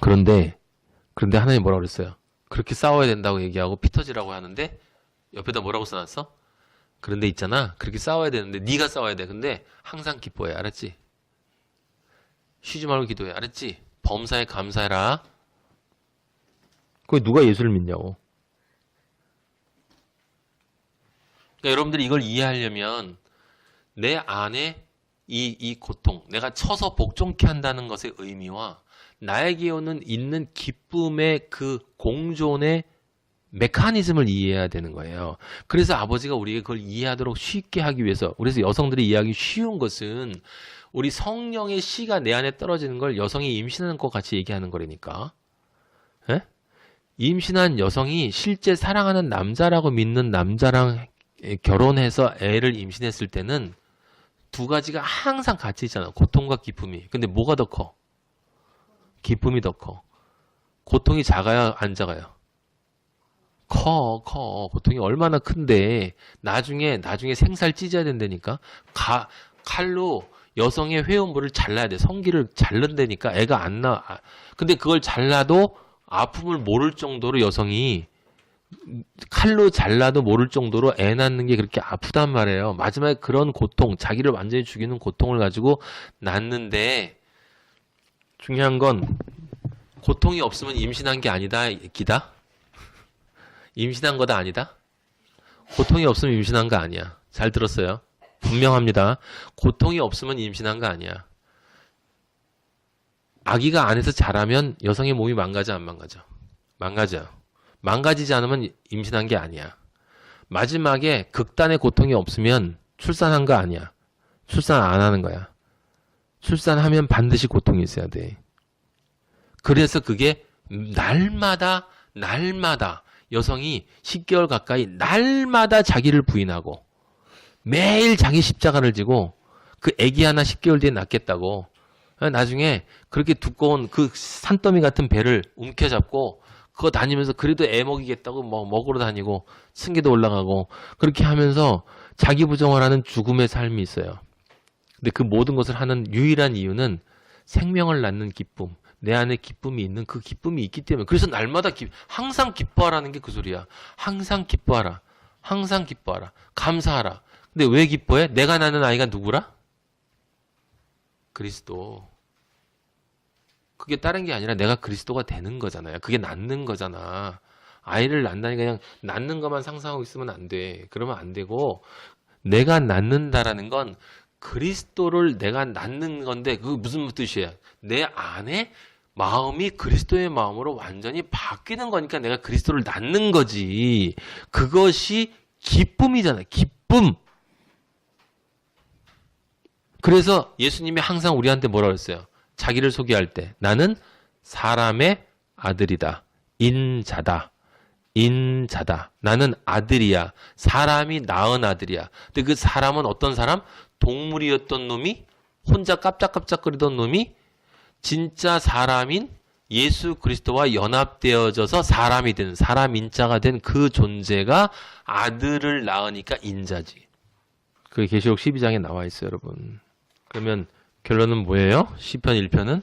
그런데 하나님 뭐라고 그랬어요? 그렇게 싸워야 된다고 얘기하고 피 터지라고 하는데 옆에다 뭐라고 써놨어? 그런데 있잖아. 그렇게 싸워야 되는데 네가 싸워야 돼. 근데 항상 기뻐해. 알았지? 쉬지 말고 기도해. 알았지? 범사에 감사해라. 그게 누가 예수를 믿냐고. 그러니까 여러분들이 이걸 이해하려면 내 안에 이 고통, 내가 쳐서 복종케 한다는 것의 의미와 나에게 오는 있는 기쁨의 그 공존의 메커니즘을 이해해야 되는 거예요. 그래서 아버지가 우리에게 그걸 이해하도록 쉽게 하기 위해서, 그래서 여성들이 이해하기 쉬운 것은 우리 성령의 씨가 내 안에 떨어지는 걸 여성이 임신하는 것 같이 얘기하는 거라니까. 예? 임신한 여성이 실제 사랑하는 남자라고 믿는 남자랑 결혼해서 애를 임신했을 때는 두 가지가 항상 같이 있잖아. 고통과 기쁨이. 근데 뭐가 더 커? 기쁨이 더 커. 고통이 작아요? 안 작아요? 커. 고통이 얼마나 큰데 나중에 생살 찢어야 된다니까. 칼로 여성의 회음부를 잘라야 돼. 성기를 자른다니까 애가 안 나. 근데 그걸 잘라도 아픔을 모를 정도로 여성이 칼로 잘라도 모를 정도로 애 낳는 게 그렇게 아프단 말이에요. 마지막에 그런 고통, 자기를 완전히 죽이는 고통을 가지고 낳는데 중요한 건 고통이 없으면 임신한 게 아니다, 기다? 임신한 거다 아니다? 고통이 없으면 임신한 거 아니야. 잘 들었어요? 분명합니다. 고통이 없으면 임신한 거 아니야. 아기가 안에서 자라면 여성의 몸이 망가져, 안 망가져? 망가져. 망가지지 않으면 임신한 게 아니야. 마지막에 극단의 고통이 없으면 출산한 거 아니야. 출산 안 하는 거야. 출산하면 반드시 고통이 있어야 돼. 그래서 그게 날마다 여성이 10개월 가까이 날마다 자기를 부인하고 매일 자기 십자가를 지고 그 아기 하나 10개월 뒤에 낳겠다고 나중에 그렇게 두꺼운 그 산더미 같은 배를 움켜잡고 그거 다니면서 그래도 애 먹이겠다고 뭐 먹으러 다니고 승계도 올라가고 그렇게 하면서 자기 부정을 하는 죽음의 삶이 있어요. 근데 그 모든 것을 하는 유일한 이유는 생명을 낳는 기쁨, 내 안에 기쁨이 있는 그 기쁨이 있기 때문에. 그래서 날마다 항상 기뻐하라는 게 그 소리야. 항상 기뻐하라. 항상 기뻐하라. 감사하라. 근데 왜 기뻐해? 내가 낳는 아이가 누구라? 그리스도. 그게 다른 게 아니라 내가 그리스도가 되는 거잖아요. 그게 낳는 거잖아. 아이를 낳는다니 그냥 낳는 것만 상상하고 있으면 안 돼. 그러면 안 되고 내가 낳는다라는 건 그리스도를 내가 낳는 건데 그게 무슨 뜻이야? 내 안에 마음이 그리스도의 마음으로 완전히 바뀌는 거니까 내가 그리스도를 낳는 거지. 그것이 기쁨이잖아. 기쁨. 그래서 예수님이 항상 우리한테 뭐라고 했어요? 자기를 소개할 때 나는 사람의 아들이다. 인자다. 나는 아들이야. 사람이 낳은 아들이야. 근데 그 사람은 어떤 사람? 동물이었던 놈이 혼자 깜짝깜짝거리던 놈이 진짜 사람인 예수 그리스도와 연합되어져서 사람이 된 사람 인자가 된 그 존재가 아들을 낳으니까 인자지. 그게 계시록 12장에 나와 있어요, 여러분. 그러면 결론은 뭐예요? 시편 1편은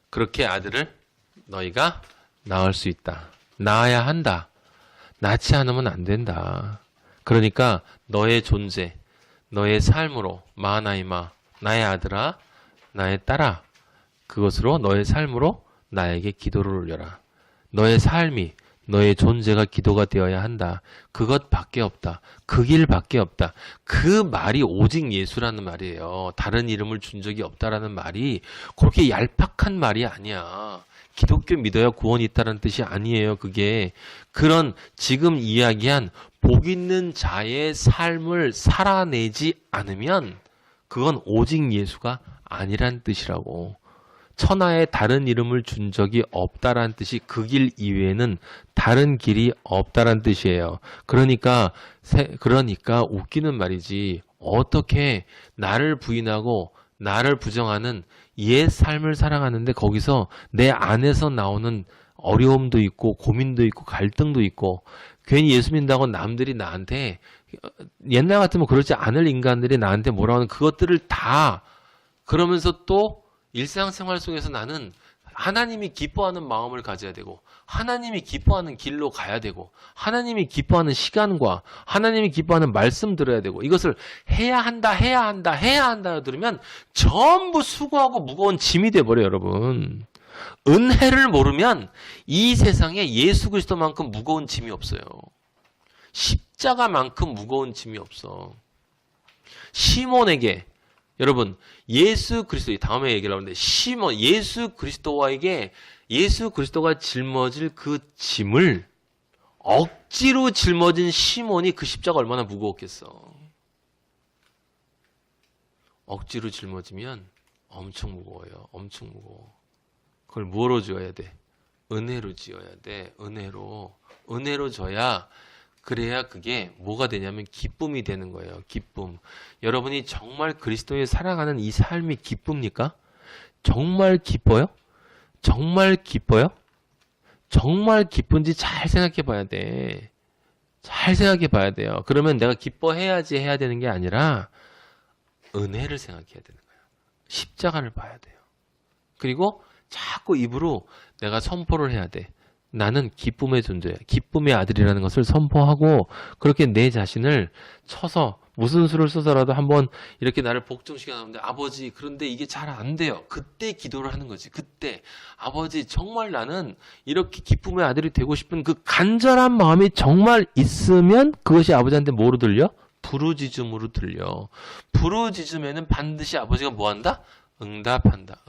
그렇게 아들을 너희가 낳을 수 있다. 낳아야 한다. 낳지 않으면 안 된다. 그러니까 너의 존재, 너의 삶으로 마나이마, 나의 아들아, 나의 딸아, 그것으로 너의 삶으로 나에게 기도를 올려라. 너의 삶이, 너의 존재가 기도가 되어야 한다. 그것밖에 없다. 그 길밖에 없다. 그 말이 오직 예수라는 말이에요. 다른 이름을 준 적이 없다라는 말이 그렇게 얄팍한 말이 아니야. 기독교 믿어야 구원이 있다는 뜻이 아니에요. 그게 그런 지금 이야기한 복 있는 자의 삶을 살아내지 않으면 그건 오직 예수가 아니란 뜻이라고. 천하에 다른 이름을 준 적이 없다란 뜻이 그 길 이외에는 다른 길이 없다란 뜻이에요. 그러니까 웃기는 말이지. 어떻게 나를 부인하고 나를 부정하는 옛 삶을 살아가는데 거기서 내 안에서 나오는 어려움도 있고 고민도 있고 갈등도 있고 괜히 예수 믿는다고 남들이 나한테 옛날 같으면 그렇지 않을 인간들이 나한테 뭐라고 하는 그것들을 다 그러면서 또 일상생활 속에서 나는 하나님이 기뻐하는 마음을 가져야 되고 하나님이 기뻐하는 길로 가야 되고 하나님이 기뻐하는 시간과 하나님이 기뻐하는 말씀 들어야 되고 이것을 해야 한다 들으면 전부 수고하고 무거운 짐이 돼버려요. 여러분. 은혜를 모르면 이 세상에 예수 그리스도만큼 무거운 짐이 없어요. 십자가만큼 무거운 짐이 없어. 시몬에게 여러분 예수 그리스도 다음에 얘기를 하는데 시몬 예수 그리스도와에게 예수 그리스도가 짊어질 그 짐을 억지로 짊어진 시몬이 그 십자가 얼마나 무거웠겠어. 억지로 짊어지면 엄청 무거워요. 엄청 무거워. 그걸 뭐로 지어야 돼? 은혜로 지어야 돼. 은혜로 져야 그래야 그게 뭐가 되냐면 기쁨이 되는 거예요. 기쁨. 여러분이 정말 그리스도에 살아가는 이 삶이 기쁩니까? 정말 기뻐요? 정말 기뻐요? 정말 기쁜지 잘 생각해 봐야 돼. 잘 생각해 봐야 돼요. 그러면 내가 기뻐해야지 해야 되는 게 아니라 은혜를 생각해야 되는 거예요. 십자가를 봐야 돼요. 그리고 자꾸 입으로 내가 선포를 해야 돼. 나는 기쁨의 존재야. 기쁨의 아들이라는 것을 선포하고 그렇게 내 자신을 쳐서 무슨 수를 써서라도 한번 이렇게 나를 복종시켜 나오는데 아버지 그런데 이게 잘 안 돼요. 그때 기도를 하는 거지. 그때 아버지 정말 나는 이렇게 기쁨의 아들이 되고 싶은 그 간절한 마음이 정말 있으면 그것이 아버지한테 뭐로 들려? 부르짖음으로 들려. 부르짖음에는 반드시 아버지가 뭐 한다? 응답한다.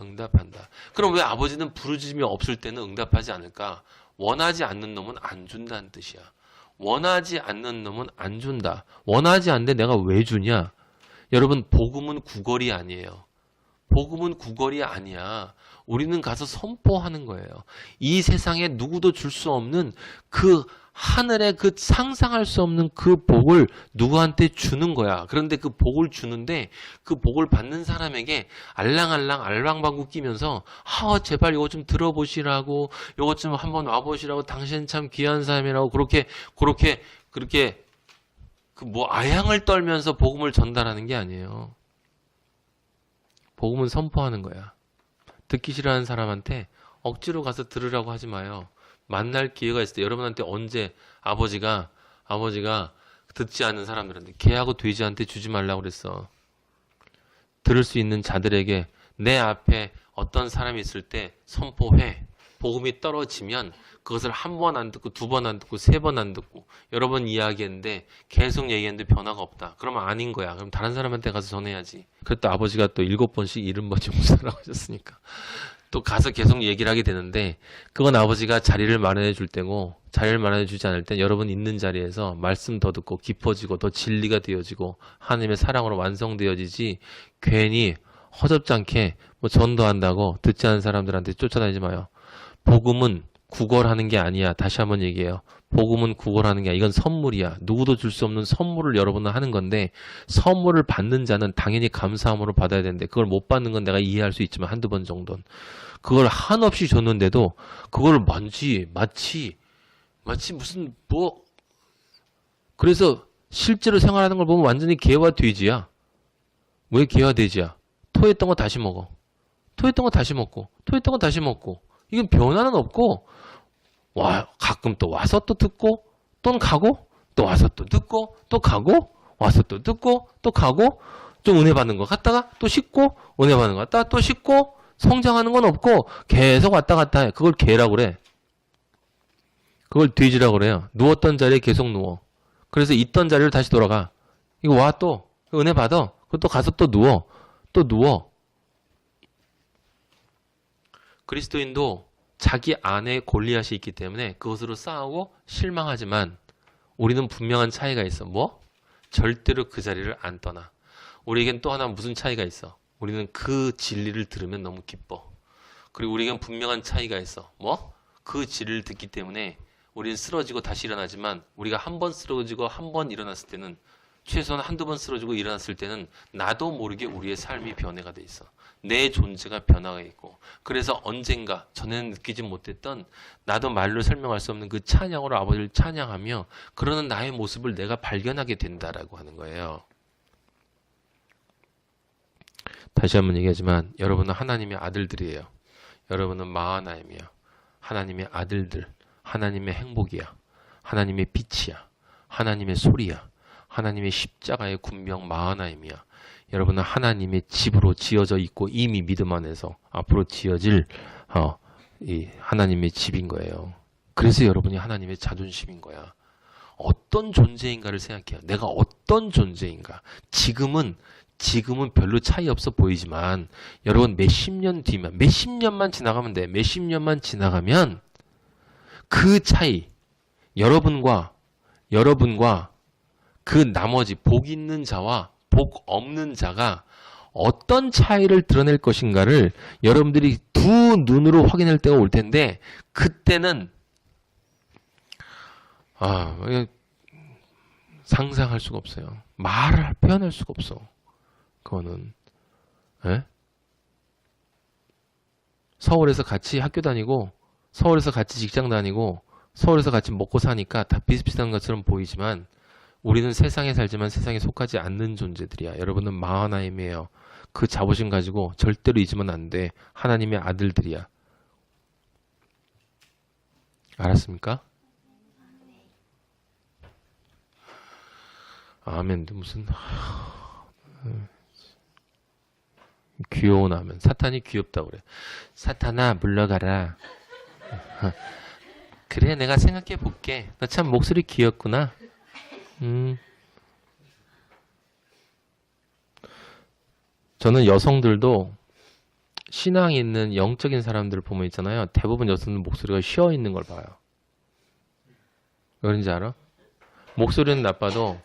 그럼 왜 아버지는 부르짖음이 없을 때는 응답하지 않을까? 원하지 않는 놈은 안 준다는 뜻이야. 원하지 않는 놈은 안 준다. 원하지 않는데 내가 왜 주냐? 여러분 복음은 구걸이 아니에요. 복음은 구걸이 아니야. 우리는 가서 선포하는 거예요. 이 세상에 누구도 줄 수 없는 그 하늘에 그 상상할 수 없는 그 복을 누구한테 주는 거야. 그런데 그 복을 주는데 그 복을 받는 사람에게 알랑알랑 알랑방구 끼면서 제발 이거 좀 들어보시라고 이거 좀 한번 와보시라고 당신 참 귀한 사람이라고 그렇게 그 뭐 아양을 떨면서 복음을 전달하는 게 아니에요. 복음은 선포하는 거야. 듣기 싫어하는 사람한테 억지로 가서 들으라고 하지 마요. 만날 기회가 있을 때 여러분한테 언제 아버지가 듣지 않는 사람들한테 개하고 돼지한테 주지 말라고 그랬어. 들을 수 있는 자들에게 내 앞에 어떤 사람이 있을 때 선포해. 복음이 떨어지면 그것을 한 번 안 듣고 두 번 안 듣고 세 번 안 듣고 여러 번 이야기했는데 계속 얘기했는데 변화가 없다. 그러면 아닌 거야. 그럼 다른 사람한테 가서 전해야지. 그랬다 아버지가 또 7번씩 70번씩 묵살라고 하셨으니까. 또 가서 계속 얘기를 하게 되는데 그건 아버지가 자리를 마련해 줄 때고 자리를 마련해 주지 않을 땐 여러분 있는 자리에서 말씀 더 듣고 깊어지고 더 진리가 되어지고 하나님의 사랑으로 완성되어지지 괜히 허접지 않게 뭐 전도한다고 듣지 않은 사람들한테 쫓아다니지 마요. 복음은 구걸하는 게 아니야. 다시 한번 얘기해요. 복음은 구걸하는 게 아니야. 이건 선물이야. 누구도 줄 수 없는 선물을 여러분은 하는 건데 선물을 받는 자는 당연히 감사함으로 받아야 되는데 그걸 못 받는 건 내가 이해할 수 있지만 한두 번 정도는 그걸 한없이 줬는데도 그걸 마치 무슨 뭐 그래서 실제로 생활하는 걸 보면 완전히 개와 돼지야. 왜 개와 돼지야? 토했던 거 다시 먹어. 토했던 거 다시 먹고 토했던 거 다시 먹고 이건 변화는 없고 가끔 또 와서 또 듣고 또는 가고 또 와서 또 듣고 또 가고 와서 또 듣고 또 가고 좀 은혜 받는 거 갔다가 또 씻고 은혜 받는 거 갔다가 또 씻고 성장하는 건 없고 계속 왔다 갔다 해. 그걸 개라고 그래. 그걸 돼지라고 그래요. 누웠던 자리에 계속 누워. 그래서 있던 자리로 다시 돌아가. 이거 와 또 은혜 받아. 그또 가서 또 누워. 또 누워. 그리스도인도 자기 안에 골리앗이 있기 때문에 그것으로 싸우고 실망하지만 우리는 분명한 차이가 있어. 뭐? 절대로 그 자리를 안 떠나. 우리에겐 또 하나 무슨 차이가 있어? 우리는 그 진리를 들으면 너무 기뻐. 그리고 우리에겐 분명한 차이가 있어. 뭐? 그 진리를 듣기 때문에 우리는 쓰러지고 다시 일어나지만 우리가 한 번 쓰러지고 한 번 일어났을 때는 최소한 한두 번 쓰러지고 일어났을 때는 나도 모르게 우리의 삶이 변해가 돼 있어. 내 존재가 변화가 있고 그래서 언젠가 전에는 느끼지 못했던 나도 말로 설명할 수 없는 그 찬양으로 아버지를 찬양하며 그러는 나의 모습을 내가 발견하게 된다라고 하는 거예요. 다시 한번 얘기하지만 여러분은 하나님의 아들들이에요. 여러분은 마하나임이야. 하나님의 아들들, 하나님의 행복이야. 하나님의 빛이야. 하나님의 소리야. 하나님의 십자가의 군병 마하나임이야. 여러분은 하나님의 집으로 지어져 있고 이미 믿음 안에서 앞으로 지어질 이 하나님의 집인 거예요. 그래서 여러분이 하나님의 자존심인 거야. 어떤 존재인가를 생각해요. 내가 어떤 존재인가. 지금은 별로 차이 없어 보이지만 여러분 몇십 년 뒤면 몇십 년만 지나가면 돼. 몇십 년만 지나가면 그 차이 여러분과 그 나머지 복 있는 자와 복 없는 자가 어떤 차이를 드러낼 것인가를 여러분들이 두 눈으로 확인할 때가 올 텐데 그때는 상상할 수가 없어요. 표현할 수가 없어. 그거는 서울에서 같이 학교 다니고 서울에서 같이 직장 다니고 서울에서 같이 먹고 사니까 다 비슷비슷한 것처럼 보이지만 우리는 세상에 살지만 세상에 속하지 않는 존재들이야. 여러분은 마하나임이에요. 그 자부심 가지고 절대로 잊으면 안 돼. 하나님의 아들들이야. 알았습니까? 아멘. 무슨 귀여운 아멘. 사탄이 귀엽다고 그래. 사탄아 물러가라. 그래 내가 생각해 볼게. 너 참 목소리 귀엽구나. 저는 여성들도 신앙이 있는 영적인 사람들을 보면 있잖아요. 대부분 여성들 목소리가 쉬어 있는 걸 봐요. 왜 그런지 알아? 목소리는 나빠도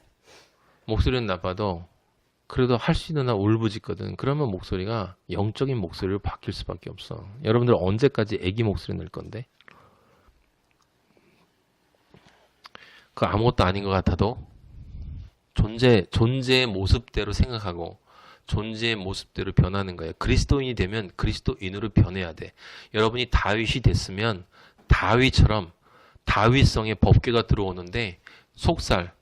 그래도 할 수 있는 한 울부짖거든. 그러면 목소리가 영적인 목소리로 바뀔 수밖에 없어. 여러분들 언제까지 애기 목소리 낼 건데? 그 아무것도 아닌 것 같아도 존재의 모습대로 생각하고 존재의 모습대로 변하는 거예요. 그리스도인이 되면 그리스도인으로 변해야 돼. 여러분이 다윗이 됐으면 다윗처럼 다윗성의 법궤가 들어오는데 속살,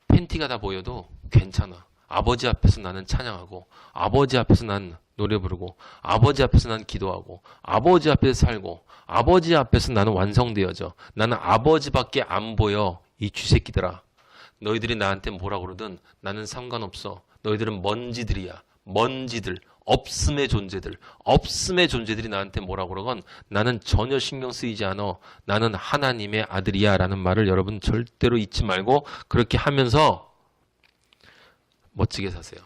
팬티가 다 보여도 괜찮아. 아버지 앞에서 나는 찬양하고 아버지 앞에서 난 노래 부르고 아버지 앞에서 난 기도하고 아버지 앞에서 살고 아버지 앞에서 나는 완성되어져. 나는 아버지밖에 안 보여. 이 쥐새끼들아. 너희들이 나한테 뭐라 그러든 나는 상관없어. 너희들은 먼지들이야. 먼지들. 없음의 존재들이 나한테 뭐라 그러건 나는 전혀 신경 쓰이지 않아. 나는 하나님의 아들이야 라는 말을 여러분 절대로 잊지 말고 그렇게 하면서 멋지게 사세요.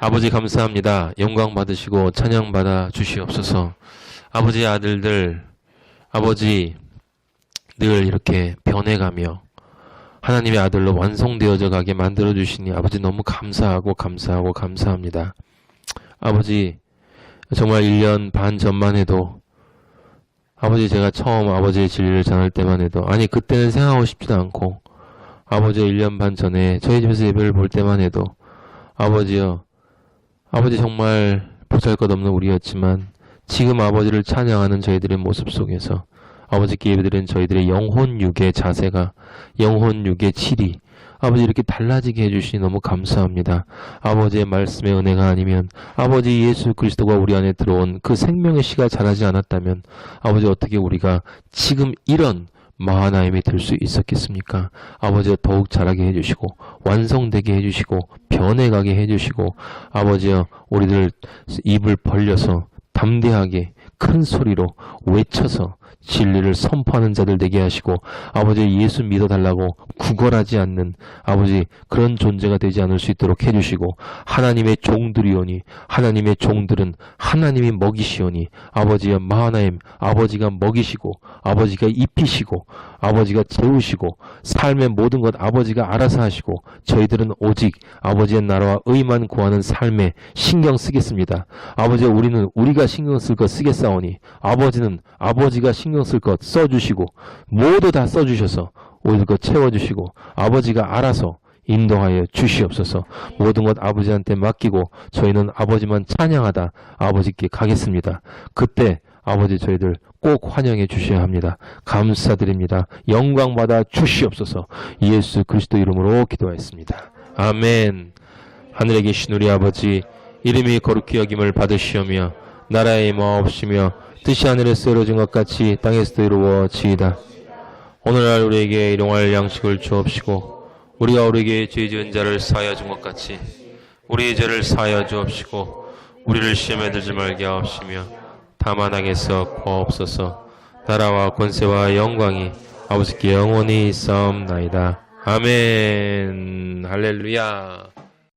아버지 감사합니다. 영광 받으시고 찬양 받아 주시옵소서. 아버지의 아들들, 아버지 늘 이렇게 변해가며 하나님의 아들로 완성되어져 가게 만들어 주시니 아버지 너무 감사합니다. 아버지 정말 1년 반 전만 해도 아버지 제가 처음 아버지의 진리를 전할 때만 해도 아니 그때는 생각하고 싶지도 않고 아버지 1년 반 전에 저희 집에서 예배를 볼 때만 해도 아버지요 아버지 정말 보잘것없는 우리였지만 지금 아버지를 찬양하는 저희들의 모습 속에서 아버지께 예배드리는 저희들의 영혼 육의 자세가 영혼 육의 질이 아버지 이렇게 달라지게 해주시니 너무 감사합니다. 아버지의 말씀의 은혜가 아니면 아버지 예수 그리스도가 우리 안에 들어온 그 생명의 씨가 자라지 않았다면 아버지 어떻게 우리가 지금 이런 마하나임이 될 수 있었겠습니까? 아버지가 더욱 자라게 해주시고 완성되게 해주시고 변해가게 해주시고 아버지여 우리들 입을 벌려서 담대하게 큰 소리로 외쳐서 진리를 선포하는 자들 되게 하시고 아버지 예수 믿어달라고 구걸하지 않는 아버지 그런 존재가 되지 않을 수 있도록 해주시고 하나님의 종들이오니 하나님의 종들은 하나님이 먹이시오니 아버지의 마하나임 아버지가 먹이시고 아버지가 입히시고 아버지가 재우시고 삶의 모든 것 아버지가 알아서 하시고 저희들은 오직 아버지의 나라와 의만 구하는 삶에 신경 쓰겠습니다. 아버지 우리는 우리가 신경 쓸 것 쓰겠사오니 아버지는 아버지가 신경 쓸 것 써주시고 모두 다 써주셔서 오늘 것 채워주시고 아버지가 알아서 인도하여 주시옵소서. 모든 것 아버지한테 맡기고 저희는 아버지만 찬양하다 아버지께 가겠습니다. 그때 아버지 저희들 꼭 환영해 주셔야 합니다. 감사드립니다. 영광받아 주시옵소서. 예수 그리스도 이름으로 기도하였습니다. 아멘. 하늘에 계신 우리 아버지 이름이 거룩히 여김을 받으시오며 나라에 임하옵시며 뜻이 하늘에서 이루어진 것 같이 땅에서도 이루어지이다. 오늘날 우리에게 일용할 양식을 주옵시고 우리가 우리에게 죄 지은 자를 사하여 준 것 같이 우리의 죄를 사하여 주옵시고 우리를 시험에 들지 말게 하옵시며 다만 악에서 구하옵소서. 나라와 권세와 영광이 아버지께 영원히 있사옵나이다. 아멘. 할렐루야.